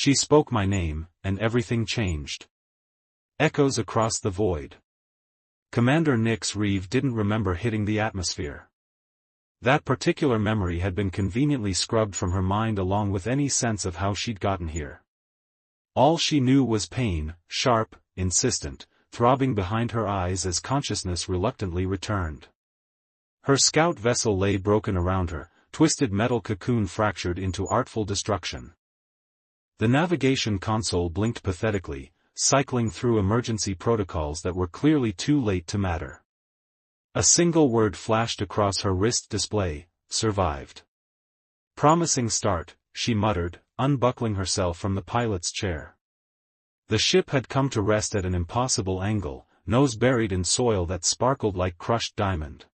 She spoke my name, and everything changed. Echoes across the void. Commander Nix Reeve didn't remember hitting the atmosphere. That particular memory had been conveniently scrubbed from her mind along with any sense of how she'd gotten here. All she knew was pain, sharp, insistent, throbbing behind her eyes as consciousness reluctantly returned. Her scout vessel lay broken around her, twisted metal cocoon fractured into artful destruction. The navigation console blinked pathetically, cycling through emergency protocols that were clearly too late to matter. A single word flashed across her wrist display: survived. Promising start, she muttered, unbuckling herself from the pilot's chair. The ship had come to rest at an impossible angle, nose buried in soil that sparkled like crushed diamond.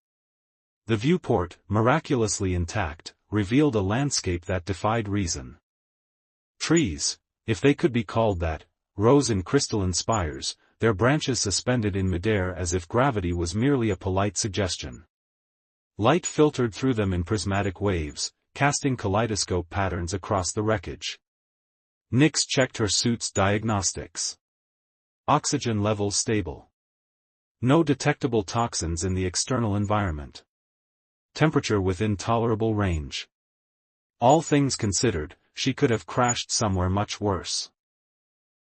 The viewport, miraculously intact, revealed a landscape that defied reason. Trees, if they could be called that, rose in crystalline spires, their branches suspended in midair as if gravity was merely a polite suggestion. Light filtered through them in prismatic waves, casting kaleidoscope patterns across the wreckage. Nix checked her suit's diagnostics. Oxygen levels stable. No detectable toxins in the external environment. Temperature within tolerable range. All things considered, she could have crashed somewhere much worse.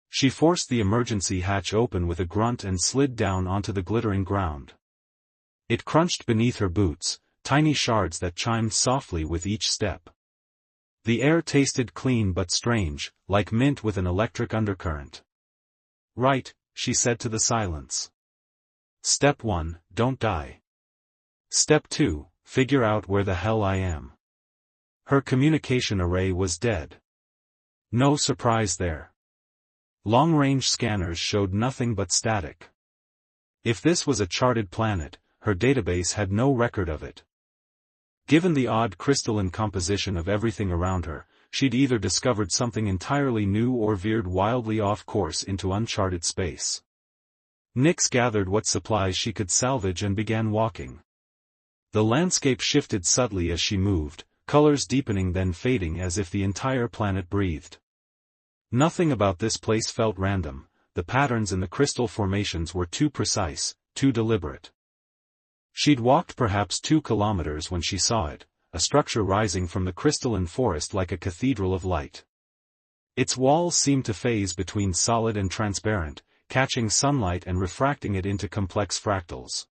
She forced the emergency hatch open with a grunt and slid down onto the glittering ground. It crunched beneath her boots, tiny shards that chimed softly with each step. The air tasted clean but strange, like mint with an electric undercurrent. Right, she said to the silence. Step 1, don't die. Step 2, figure out where the hell I am. Her communication array was dead. No surprise there. Long-range scanners showed nothing but static. If this was a charted planet, her database had no record of it. Given the odd crystalline composition of everything around her, she'd either discovered something entirely new or veered wildly off course into uncharted space. Nix gathered what supplies she could salvage and began walking. The landscape shifted subtly as she moved, colors deepening then fading as if the entire planet breathed. Nothing about this place felt random, the patterns in the crystal formations were too precise, too deliberate. She'd walked perhaps 2 kilometers when she saw it, a structure rising from the crystalline forest like a cathedral of light. Its walls seemed to phase between solid and transparent, catching sunlight and refracting it into complex fractals.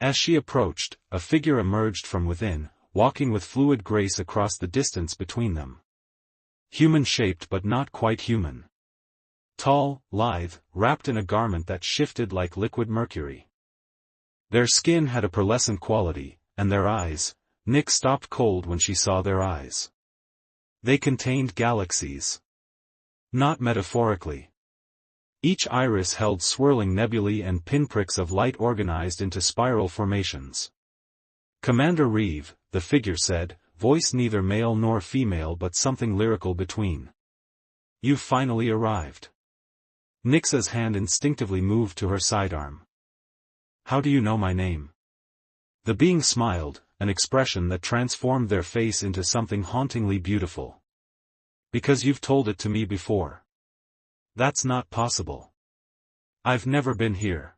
As she approached, a figure emerged from within, walking with fluid grace across the distance between them. Human-shaped but not quite human. Tall, lithe, wrapped in a garment that shifted like liquid mercury. Their skin had a pearlescent quality, and their eyes, Nix stopped cold when she saw their eyes. They contained galaxies. Not metaphorically. Each iris held swirling nebulae and pinpricks of light organized into spiral formations. Commander Reeve, the figure said, voice neither male nor female but something lyrical between. You've finally arrived. Nix's hand instinctively moved to her sidearm. How do you know my name? The being smiled, an expression that transformed their face into something hauntingly beautiful. Because you've told it to me before. That's not possible. I've never been here.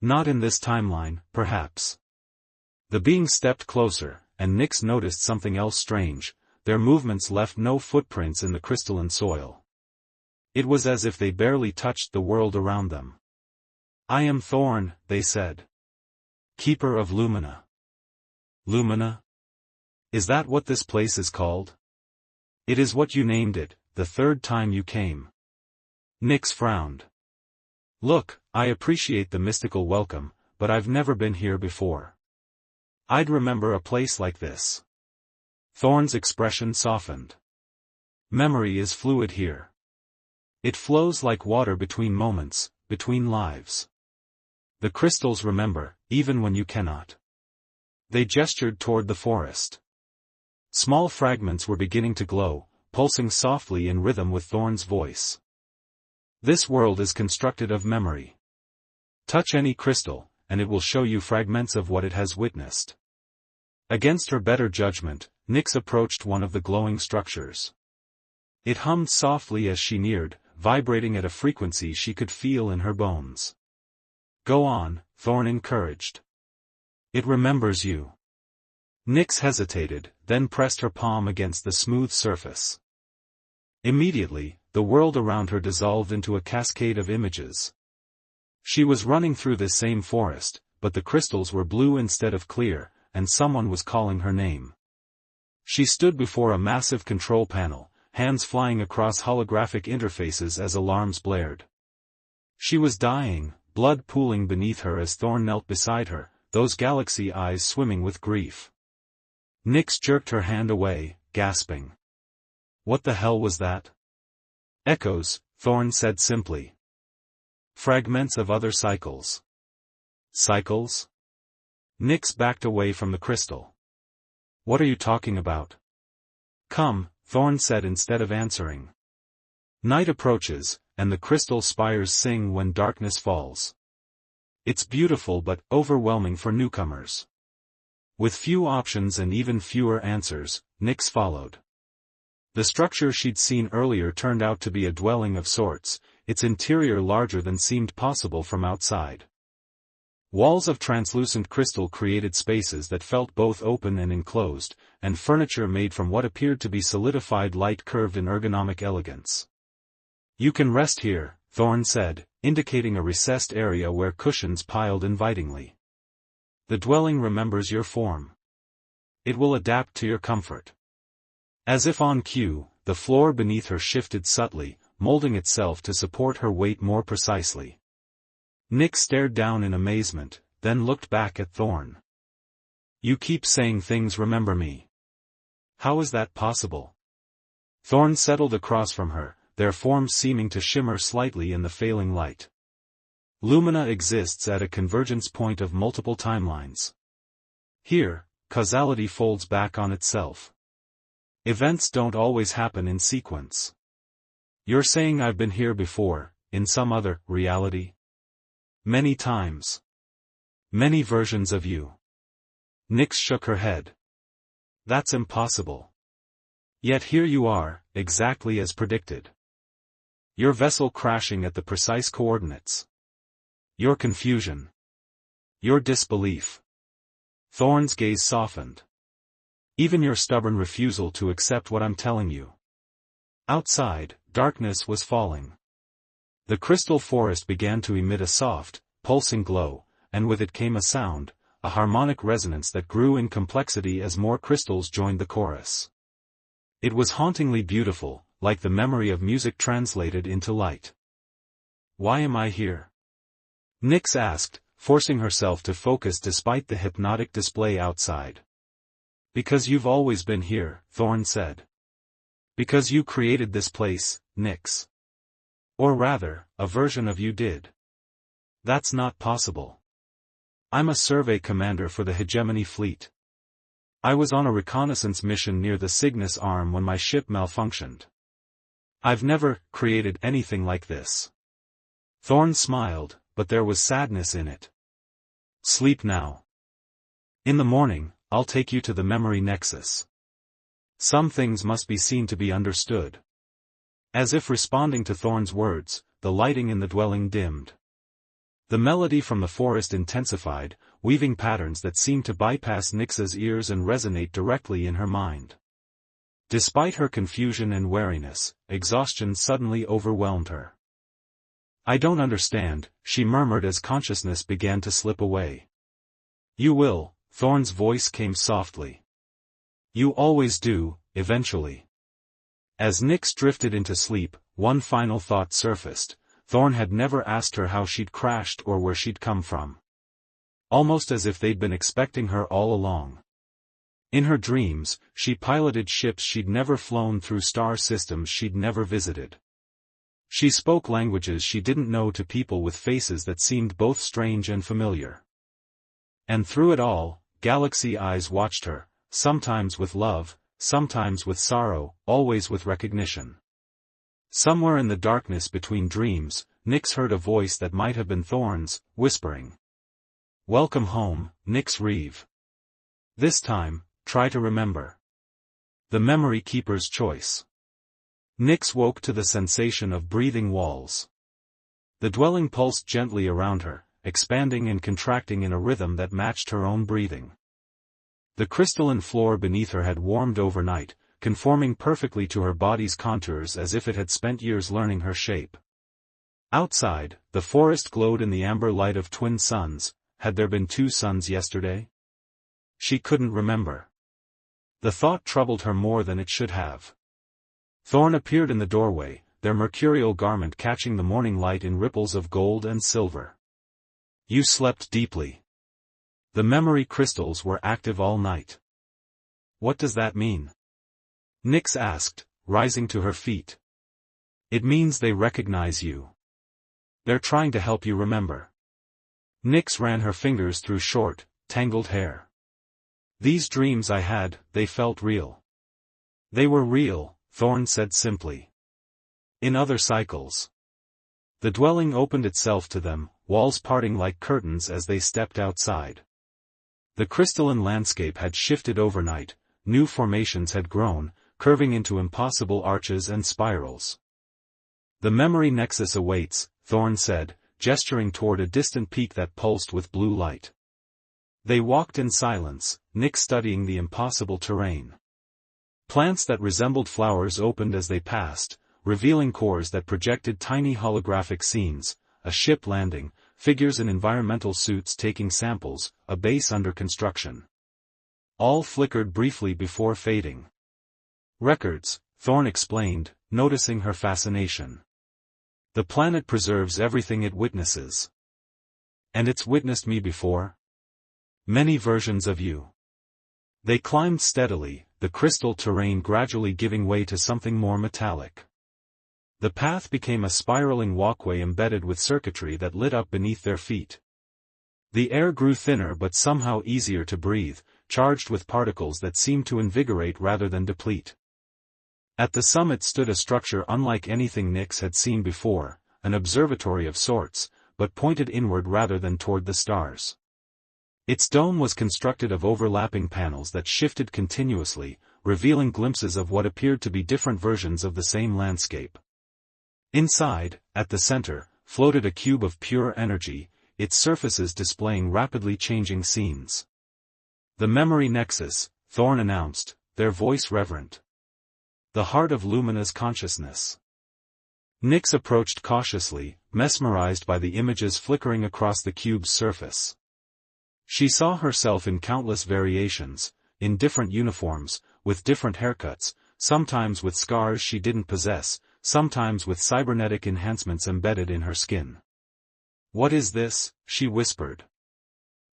Not in this timeline, perhaps. The being stepped closer, and Nix noticed something else strange: their movements left no footprints in the crystalline soil. It was as if they barely touched the world around them. I am Thorn, they said. Keeper of Lumina. Lumina? Is that what this place is called? It is what you named it, the third time you came. Nix frowned. Look, I appreciate the mystical welcome, but I've never been here before. I'd remember a place like this. Thorn's expression softened. Memory is fluid here. It flows like water between moments, between lives. The crystals remember, even when you cannot. They gestured toward the forest. Small fragments were beginning to glow, pulsing softly in rhythm with Thorn's voice. This world is constructed of memory. Touch any crystal, and it will show you fragments of what it has witnessed. Against her better judgment, Nix approached one of the glowing structures. It hummed softly as she neared, vibrating at a frequency she could feel in her bones. Go on, Thorn encouraged. It remembers you. Nyx hesitated, then pressed her palm against the smooth surface. Immediately, the world around her dissolved into a cascade of images. She was running through this same forest, but the crystals were blue instead of clear, and someone was calling her name. She stood before a massive control panel, hands flying across holographic interfaces as alarms blared. She was dying, blood pooling beneath her as Thorn knelt beside her, those galaxy eyes swimming with grief. Nyx jerked her hand away, gasping. What the hell was that? Echoes, Thorn said simply. Fragments of other cycles. Cycles? Nyx backed away from the crystal. What are you talking about? Come, Thorn said instead of answering. Night approaches, and the crystal spires sing when darkness falls. It's beautiful but overwhelming for newcomers. With few options and even fewer answers, Nyx followed. The structure she'd seen earlier turned out to be a dwelling of sorts, its interior larger than seemed possible from outside. Walls of translucent crystal created spaces that felt both open and enclosed, and furniture made from what appeared to be solidified light curved in ergonomic elegance. You can rest here, Thorn said, indicating a recessed area where cushions piled invitingly. The dwelling remembers your form. It will adapt to your comfort. As if on cue, the floor beneath her shifted subtly, molding itself to support her weight more precisely. Nyx stared down in amazement, then looked back at Thorn. You keep saying things remember me. How is that possible? Thorn settled across from her, their forms seeming to shimmer slightly in the failing light. Lumina exists at a convergence point of multiple timelines. Here, causality folds back on itself. Events don't always happen in sequence. You're saying I've been here before, in some other reality? Many times. Many versions of you. Nyx shook her head. That's impossible. Yet here you are, exactly as predicted. Your vessel crashing at the precise coordinates. Your confusion. Your disbelief. Thorn's gaze softened. Even your stubborn refusal to accept what I'm telling you. Outside, darkness was falling. The crystal forest began to emit a soft, pulsing glow, and with it came a sound, a harmonic resonance that grew in complexity as more crystals joined the chorus. It was hauntingly beautiful, like the memory of music translated into light. Why am I here? Nyx asked, forcing herself to focus despite the hypnotic display outside. Because you've always been here, Thorn said. Because you created this place, Nyx. Or rather, a version of you did. That's not possible. I'm a survey commander for the Hegemony fleet. I was on a reconnaissance mission near the Cygnus Arm when my ship malfunctioned. I've never created anything like this. Thorn smiled, but there was sadness in it. Sleep now. In the morning, I'll take you to the memory nexus. Some things must be seen to be understood. As if responding to Thorn's words, the lighting in the dwelling dimmed. The melody from the forest intensified, weaving patterns that seemed to bypass Nyx's ears and resonate directly in her mind. Despite her confusion and wariness, exhaustion suddenly overwhelmed her. I don't understand, she murmured as consciousness began to slip away. You will, Thorn's voice came softly. You always do, eventually. As Nyx drifted into sleep, one final thought surfaced. Thorn had never asked her how she'd crashed or where she'd come from. Almost as if they'd been expecting her all along. In her dreams, she piloted ships she'd never flown through star systems she'd never visited. She spoke languages she didn't know to people with faces that seemed both strange and familiar. And through it all, galaxy eyes watched her, sometimes with love, sometimes with sorrow, always with recognition. Somewhere in the darkness between dreams, Nyx heard a voice that might have been Thorn's, whispering. Welcome home, Nyx Reeve. This time, try to remember. The Memory Keeper's Choice. Nyx woke to the sensation of breathing walls. The dwelling pulsed gently around her, expanding and contracting in a rhythm that matched her own breathing. The crystalline floor beneath her had warmed overnight, conforming perfectly to her body's contours as if it had spent years learning her shape. Outside, the forest glowed in the amber light of twin suns. Had there been 2 suns yesterday? She couldn't remember. The thought troubled her more than it should have. Thorn appeared in the doorway, their mercurial garment catching the morning light in ripples of gold and silver. You slept deeply. The memory crystals were active all night. What does that mean? Nyx asked, rising to her feet. It means they recognize you. They're trying to help you remember. Nyx ran her fingers through short, tangled hair. These dreams I had, they felt real. They were real, Thorn said simply. In other cycles. The dwelling opened itself to them, walls parting like curtains as they stepped outside. The crystalline landscape had shifted overnight, new formations had grown, curving into impossible arches and spirals. The memory nexus awaits, Thorn said, gesturing toward a distant peak that pulsed with blue light. They walked in silence, Nyx studying the impossible terrain. Plants that resembled flowers opened as they passed, revealing cores that projected tiny holographic scenes, a ship landing, figures in environmental suits taking samples, a base under construction. All flickered briefly before fading. Records, Thorn explained, noticing her fascination. The planet preserves everything it witnesses. And it's witnessed me before? Many versions of you. They climbed steadily, the crystal terrain gradually giving way to something more metallic. The path became a spiraling walkway embedded with circuitry that lit up beneath their feet. The air grew thinner but somehow easier to breathe, charged with particles that seemed to invigorate rather than deplete. At the summit stood a structure unlike anything Nyx had seen before, an observatory of sorts, but pointed inward rather than toward the stars. Its dome was constructed of overlapping panels that shifted continuously, revealing glimpses of what appeared to be different versions of the same landscape. Inside, at the center, floated a cube of pure energy, its surfaces displaying rapidly changing scenes. The memory nexus, Thorn announced, their voice reverent. The heart of Lumina's consciousness. Nyx approached cautiously, mesmerized by the images flickering across the cube's surface. She saw herself in countless variations, in different uniforms, with different haircuts, sometimes with scars she didn't possess, sometimes with cybernetic enhancements embedded in her skin. What is this? She whispered.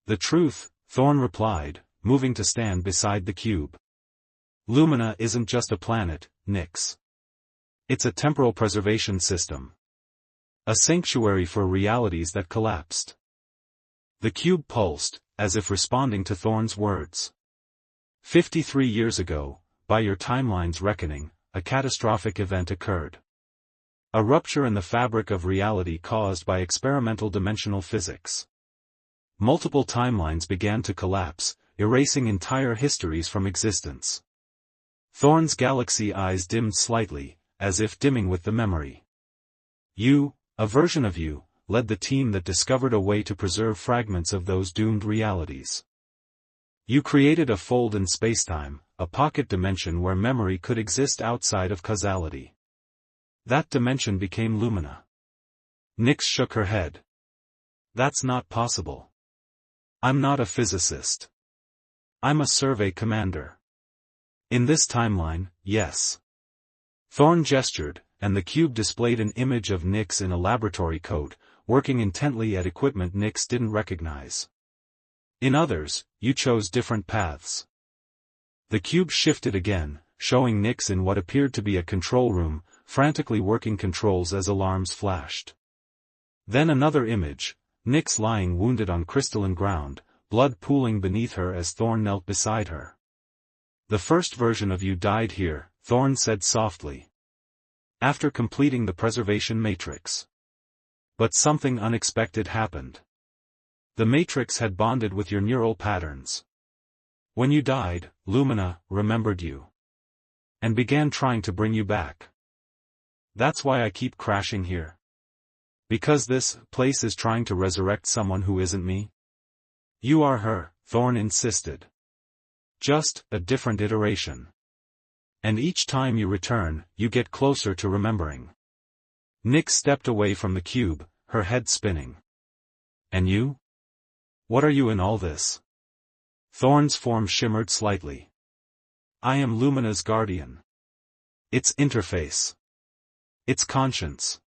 The truth, Thorn replied, moving to stand beside the cube. Lumina isn't just a planet, Nyx. It's a temporal preservation system. A sanctuary for realities that collapsed. The cube pulsed, as if responding to Thorn's words. 53 years ago, by your timeline's reckoning, a catastrophic event occurred. A rupture in the fabric of reality caused by experimental dimensional physics. Multiple timelines began to collapse, erasing entire histories from existence. Thorn's galaxy eyes dimmed slightly, as if dimming with the memory. You, a version of you, led the team that discovered a way to preserve fragments of those doomed realities. You created a fold in spacetime, a pocket dimension where memory could exist outside of causality. That dimension became Lumina. Nyx shook her head. That's not possible. I'm not a physicist. I'm a survey commander. In this timeline, yes. Thorn gestured, and the cube displayed an image of Nyx in a laboratory coat, working intently at equipment Nyx didn't recognize. In others, you chose different paths. The cube shifted again, showing Nyx in what appeared to be a control room, frantically working controls as alarms flashed. Then another image, Nyx lying wounded on crystalline ground, blood pooling beneath her as Thorn knelt beside her. The first version of you died here, Thorn said softly. After completing the preservation matrix. But something unexpected happened. The matrix had bonded with your neural patterns. When you died, Lumina remembered you. And began trying to bring you back. That's why I keep crashing here. Because this place is trying to resurrect someone who isn't me? You are her, Thorn insisted. Just a different iteration. And each time you return, you get closer to remembering. Nyx stepped away from the cube, her head spinning. And you? What are you in all this? Thorn's form shimmered slightly. I am Lumina's guardian. Its interface. Its conscience.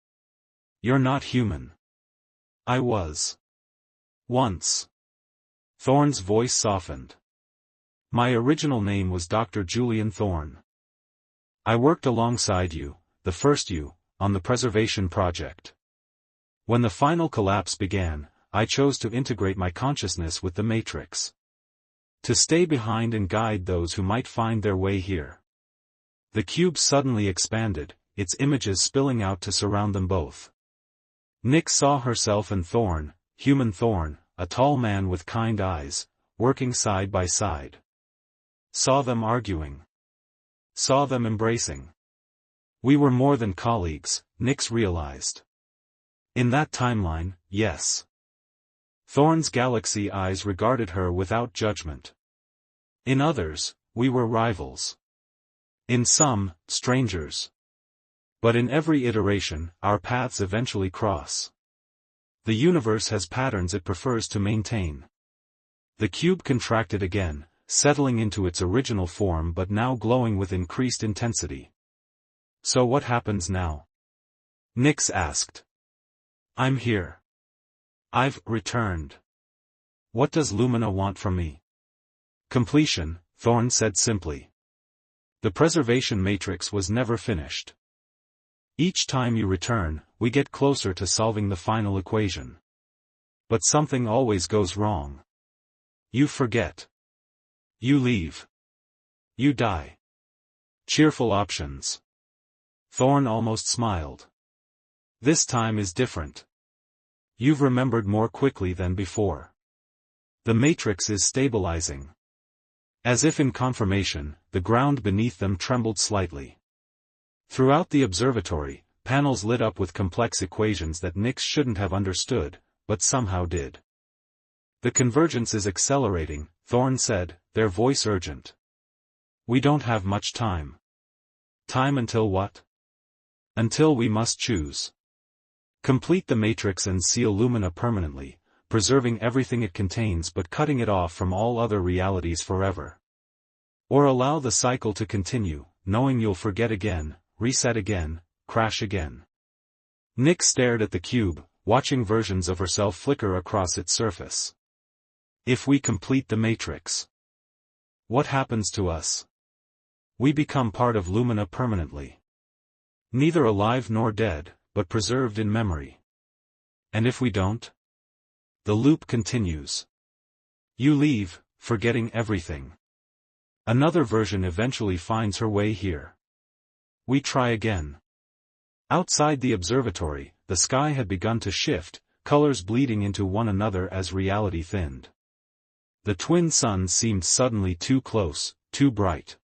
You're not human. I was. Once. Thorn's voice softened. My original name was Dr. Julian Thorn. I worked alongside you, the first you, on the preservation project. When the final collapse began, I chose to integrate my consciousness with the Matrix. To stay behind and guide those who might find their way here. The cube suddenly expanded, its images spilling out to surround them both. Nyx saw herself and Thorn, human Thorn, a tall man with kind eyes, working side by side. Saw them arguing. Saw them embracing. We were more than colleagues, Nyx realized. In that timeline, yes. Thorn's galaxy eyes regarded her without judgment. In others, we were rivals. In some, strangers. But in every iteration, our paths eventually cross. The universe has patterns it prefers to maintain. The cube contracted again, settling into its original form but now glowing with increased intensity. So what happens now? Nyx asked. I'm here. I've returned. What does Lumina want from me? Completion, Thorn said simply. The preservation matrix was never finished. Each time you return, we get closer to solving the final equation. But something always goes wrong. You forget. You leave. You die. Cheerful options. Thorn almost smiled. This time is different. You've remembered more quickly than before. The matrix is stabilizing. As if in confirmation, the ground beneath them trembled slightly. Throughout the observatory, panels lit up with complex equations that Nyx shouldn't have understood, but somehow did. The convergence is accelerating, Thorn said, their voice urgent. We don't have much time. Time until what? Until we must choose. Complete the matrix and seal Lumina permanently, preserving everything it contains but cutting it off from all other realities forever. Or allow the cycle to continue, knowing you'll forget again, reset again, crash again. Nyx stared at the cube, watching versions of herself flicker across its surface. If we complete the matrix, what happens to us? We become part of Lumina permanently. Neither alive nor dead, but preserved in memory. And if we don't? The loop continues. You leave, forgetting everything. Another version eventually finds her way here. We try again. Outside the observatory, the sky had begun to shift, colors bleeding into one another as reality thinned. The twin suns seemed suddenly too close, too bright.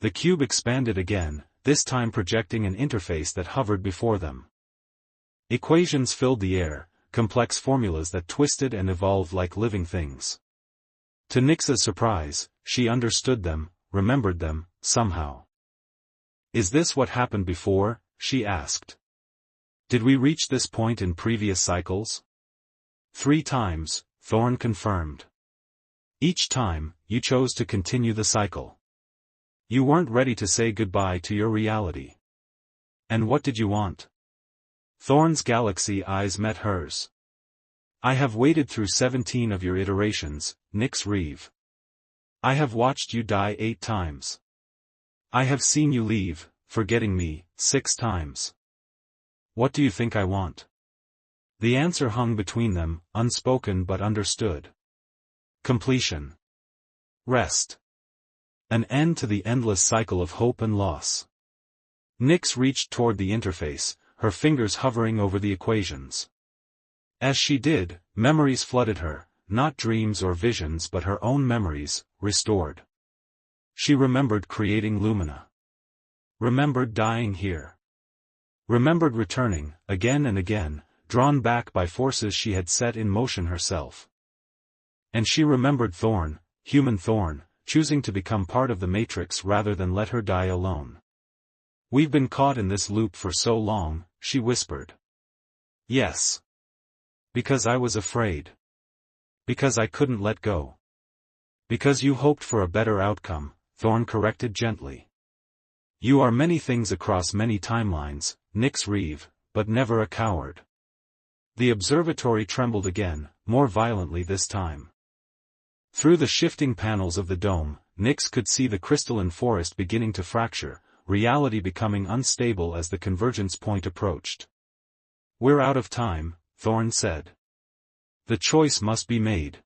The cube expanded again, this time projecting an interface that hovered before them. Equations filled the air, complex formulas that twisted and evolved like living things. To Nyx's surprise, she understood them, remembered them, somehow. Is this what happened before? She asked. Did we reach this point in previous cycles? 3 times, Thorn confirmed. Each time, you chose to continue the cycle. You weren't ready to say goodbye to your reality. And what did you want? Thorn's galaxy eyes met hers. I have waited through 17 of your iterations, Nyx Reeve. I have watched you die 8 times. I have seen you leave, forgetting me, 6 times. What do you think I want? The answer hung between them, unspoken but understood. Completion. Rest. An end to the endless cycle of hope and loss. Nyx reached toward the interface, her fingers hovering over the equations. As she did, memories flooded her, not dreams or visions but her own memories, restored. She remembered creating Lumina. Remembered dying here. Remembered returning, again and again, drawn back by forces she had set in motion herself. And she remembered Thorn, human Thorn, choosing to become part of the Matrix rather than let her die alone. "We've been caught in this loop for so long," she whispered. "Yes. Because I was afraid. Because I couldn't let go. Because you hoped for a better outcome," Thorn corrected gently. "You are many things across many timelines, Nyx Reeve, but never a coward." The observatory trembled again, more violently this time. Through the shifting panels of the dome, Nyx could see the crystalline forest beginning to fracture, reality becoming unstable as the convergence point approached. "We're out of time," Thorn said. "The choice must be made."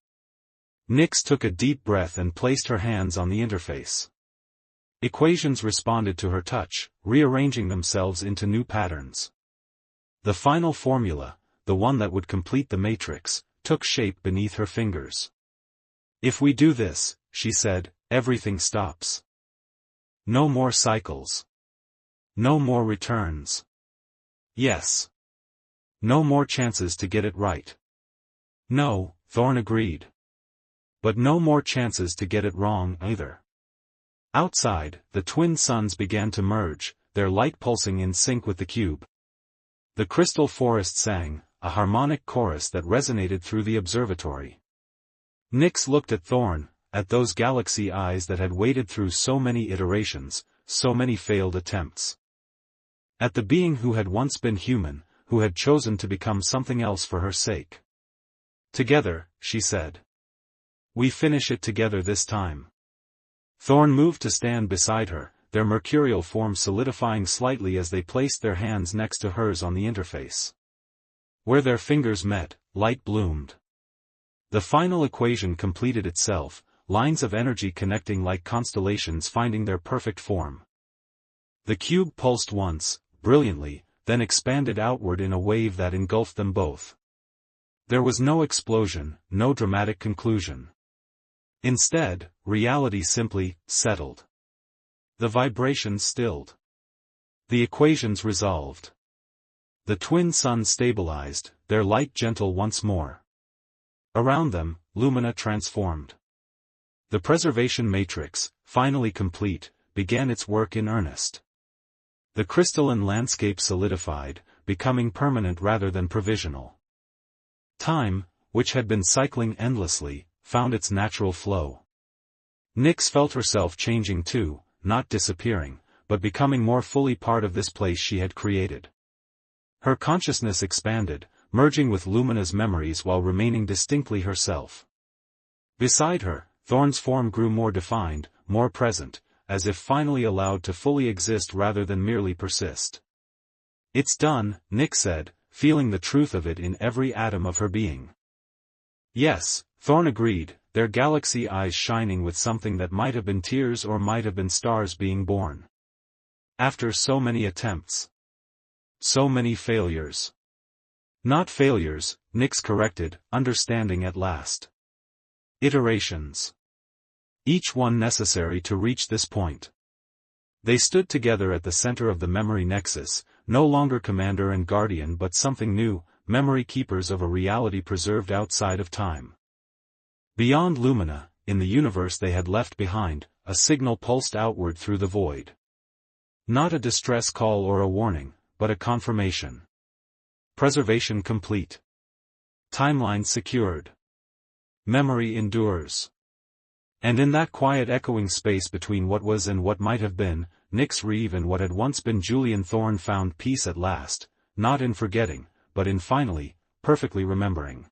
Nyx took a deep breath and placed her hands on the interface. Equations responded to her touch, rearranging themselves into new patterns. The final formula, the one that would complete the matrix, took shape beneath her fingers. "If we do this," she said, "everything stops. No more cycles. No more returns. Yes. No more chances to get it right." "No," Thorn agreed. "But no more chances to get it wrong, either." Outside, the twin suns began to merge, their light pulsing in sync with the cube. The crystal forest sang, a harmonic chorus that resonated through the observatory. Nyx looked at Thorn, at those galaxy eyes that had waited through so many iterations, so many failed attempts. At the being who had once been human, who had chosen to become something else for her sake. "Together," she said. "We finish it together this time." Thorn moved to stand beside her, their mercurial forms solidifying slightly as they placed their hands next to hers on the interface. Where their fingers met, light bloomed. The final equation completed itself, lines of energy connecting like constellations finding their perfect form. The cube pulsed once, brilliantly, then expanded outward in a wave that engulfed them both. There was no explosion, no dramatic conclusion. Instead, reality simply settled. The vibrations stilled. The equations resolved. The twin suns stabilized, their light gentle once more. Around them, Lumina transformed. The preservation matrix, finally complete, began its work in earnest. The crystalline landscape solidified, becoming permanent rather than provisional. Time, which had been cycling endlessly, found its natural flow. Nyx felt herself changing too, not disappearing, but becoming more fully part of this place she had created. Her consciousness expanded, merging with Lumina's memories while remaining distinctly herself. Beside her, Thorn's form grew more defined, more present, as if finally allowed to fully exist rather than merely persist. "It's done," Nyx said, feeling the truth of it in every atom of her being. "Yes," Thorn agreed, their galaxy eyes shining with something that might have been tears or might have been stars being born. "After so many attempts. So many failures." "Not failures," Nyx corrected, understanding at last. "Iterations. Each one necessary to reach this point." They stood together at the center of the memory nexus, no longer commander and guardian but something new, memory keepers of a reality preserved outside of time. Beyond Lumina, in the universe they had left behind, a signal pulsed outward through the void. Not a distress call or a warning, but a confirmation. Preservation complete. Timeline secured. Memory endures. And in that quiet echoing space between what was and what might have been, Nyx Reeve and what had once been Julian Thorn found peace at last, not in forgetting, but in finally, perfectly remembering.